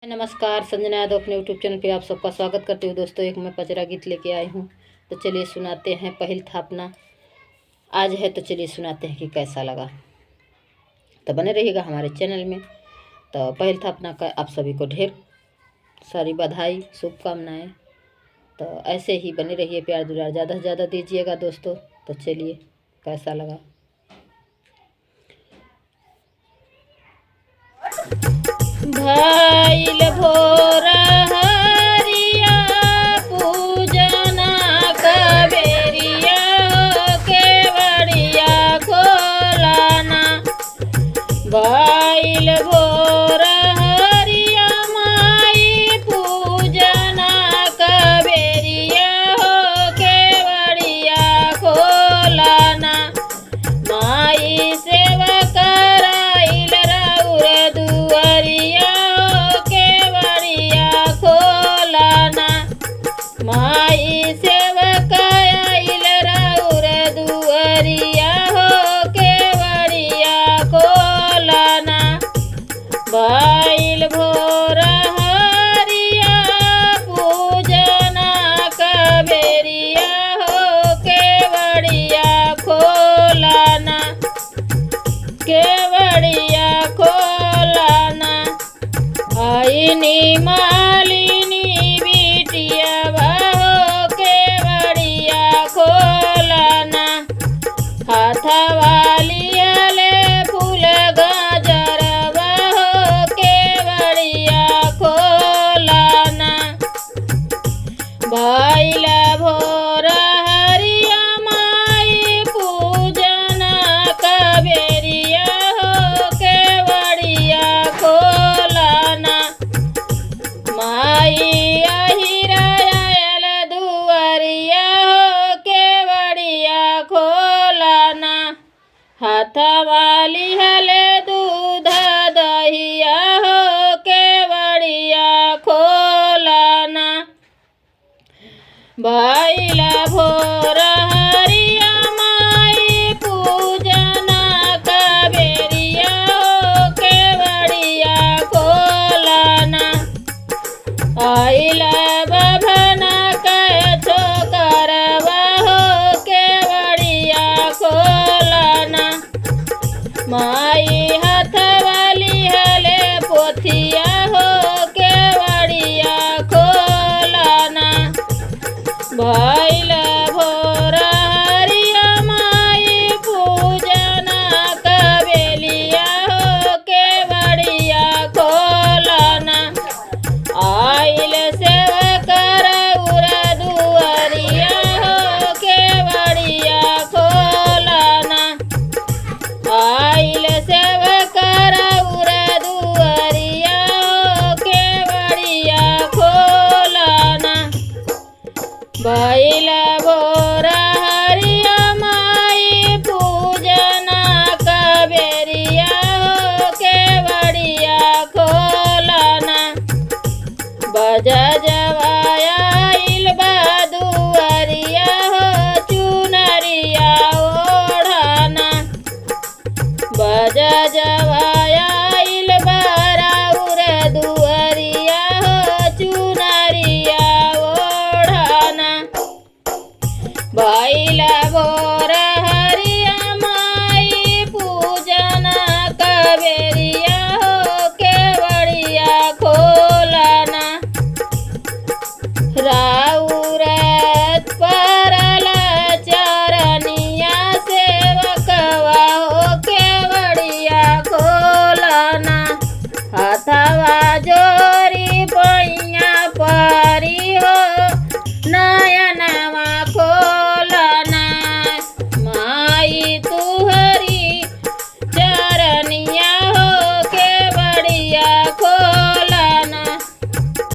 नमस्कार, संजना यादव अपने YouTube channel पे आप सबका स्वागत करती हूँ। दोस्तों, एक मैं पचरा गीत लेके आई हूँ, तो चलिए सुनाते हैं। पहिल थापना आज है, तो चलिए सुनाते हैं कि कैसा लगा। तो बने रहिएगा हमारे चैनल में। तो पहिल थापना का आप सभी को ढेर सारी बधाई, शुभकामनाएँ। तो ऐसे ही बने रहिए, प्यार दुलार ज़्यादा से ज़्यादा दीजिएगा दोस्तों। तो चलिए कैसा लगा। भइल भोर हरिया पूजना कबेरिया केवड़िया खोलाना। भइल भोर हरिया माई पूजना कबेरिया केवड़िया खोलाना। माई सेवा कराइल रउर दुअरिया केवड़िया खोलाना। माई सेवा कराइल रउर दुअरिया केवड़िया खोलाना। भइल भोर हरिया पूजना कबेरिया केवड़िया खोलाना। केवड़िया खोलाना। आईनी मालिनी बिटिया हो केवड़िया खोलाना। हाथ वाली ले फूल गाजर हो केवड़िया खोलाना। भइल भोर हरिया माई पूजना कबेरिया हो केवड़िया खोलाना। माई अहिरा आयल दुअरिया हो केवड़िया खोलाना। हाथ वाली हले दूध दहिया हो केवड़िया खोलाना। भइल भोर हरिया माई पूजना कबेरिया हो केवड़िया खोलाना। आइल बभना कह छोकरवा हो केवड़िया खोलाना। माई हाथ वाली हले पोथिया हो केवड़िया खोलाना। भइल भोर हरिया माई पूजना कबेलिया हो केवड़िया खोलाना। आइल सेवा करउर दुअरिया हो केवड़िया खोलाना। आइल सेवा करउर दुअरिया हो केवड़िया खोलाना। भइल भोर हरिया माई पूजना कबेरिया हो केवड़िया खोलाना। बजा